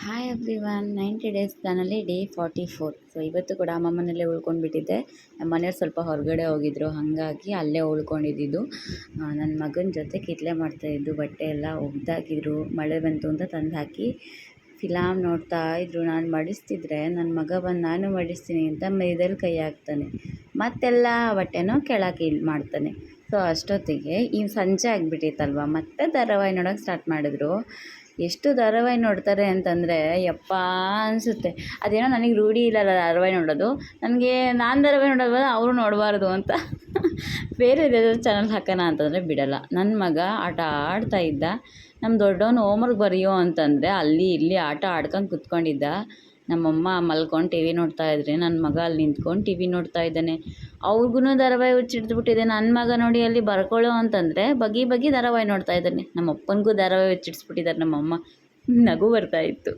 Hi everyone. 90 days ಪ್ಲಾನಲ್ಲಿ day 44. So ಇವತ್ತು ಕೂಡ ಅಮ್ಮ ಮನೇಲೇ ಉಳ್ಕೊಂಡ್ಬಿಟ್ಟಿದ್ದೆ. ನಮ್ಮ ಮನೆಯವ್ರು ಸ್ವಲ್ಪ ಹೊರಗಡೆ ಹೋಗಿದ್ರು, ಹಾಗಾಗಿ ಅಲ್ಲೇ ಉಳ್ಕೊಂಡಿದ್ದು. ನನ್ನ ಮಗನ ಜೊತೆ ಕಿತ್ಲೆ ಮಾಡ್ತಾಯಿದ್ದು, ಬಟ್ಟೆ ಎಲ್ಲ ಒಗ್ದಾಕಿದ್ರು. ಮಳೆ ಬಂತು ಅಂತ ತಂದು ಹಾಕಿ ಫಿಲಾಮ್ ನೋಡ್ತಾ ಇದ್ರು. ನಾನು ಮಡಿಸ್ತಿದ್ರೆ ನನ್ನ ಮಗ ಬಂದು ನಾನು ಮಡಿಸ್ತೀನಿ ಅಂತ ಮೈದಲ್ಲಿ ಕೈ ಹಾಕ್ತಾನೆ, ಮತ್ತೆಲ್ಲ ಬಟ್ಟೆನೂ ಕೆಳಗೆ ಮಾಡ್ತಾನೆ. ಸೊ ಅಷ್ಟೊತ್ತಿಗೆ ಈ ಸಂಜೆ ಆಗಿಬಿಟ್ಟಿತ್ತಲ್ವ, ಮತ್ತೆ ಧಾರಾವಾಹಿ ನೋಡೋಕೆ ಸ್ಟಾರ್ಟ್ ಮಾಡಿದ್ರು. ಎಷ್ಟು ಧಾರಾವಾಹಿ ನೋಡ್ತಾರೆ ಅಂತಂದರೆ ಯಪ್ಪ ಅನಿಸುತ್ತೆ. ಅದೇನೋ ನನಗೆ ರೂಢಿ ಇಲ್ಲಲ್ಲ ಧಾರಾವಾಹಿ ನೋಡೋದು. ನನಗೆ ನಾನು ಧಾರಾವಾಹಿ ನೋಡೋದಲ್ಲ ಅವರು ನೋಡಬಾರ್ದು ಅಂತ ಬೇರೆ ಚಾನಲ್ ಹಾಕೋಣ ಅಂತಂದರೆ ಬಿಡಲ್ಲ. ನನ್ನ ಮಗ ಆಟ ಆಡ್ತಾ ಇದ್ದ. ನಮ್ಮ ದೊಡ್ಡವನು ಹೋಮ್ವರ್ಕ್ ಬರೆಯೋ ಅಂತಂದರೆ ಅಲ್ಲಿ ಇಲ್ಲಿ ಆಟ ಆಡ್ಕೊಂಡು ಕುತ್ಕೊಂಡಿದ್ದ. ನಮ್ಮಮ್ಮ ಮಲ್ಕೊಂಡು ಟಿ ವಿ ನೋಡ್ತಾ ಇದ್ರೆ ನನ್ನ ಮಗ ಅಲ್ಲಿ ನಿಂತ್ಕೊಂಡು ಟಿ ವಿ ನೋಡ್ತಾ ಇದ್ದಾನೆ. ಅವ್ರಿಗೂ ಧಾರಾವಾಹಿ ಹುಚ್ಚಿಡ್ದುಬಿಟ್ಟಿದೆ. ನನ್ನ ಮಗ ನೋಡಿ ಅಲ್ಲಿ ಬರ್ಕೊಳ್ಳೋ ಅಂತಂದರೆ ಬಗೆ ಬಗೆ ಧಾರಾವಾಹಿ ನೋಡ್ತಾ ಇದ್ದಾನೆ. ನಮ್ಮ ಅಪ್ಪನಿಗೂ ಧಾರಾವಾಹಿ ಹುಚ್ಚಿಡ್ಸ್ಬಿಟ್ಟಿದ್ದಾರೆ ನಮ್ಮಮ್ಮ. ನಗು ಬರ್ತಾಯಿತ್ತು.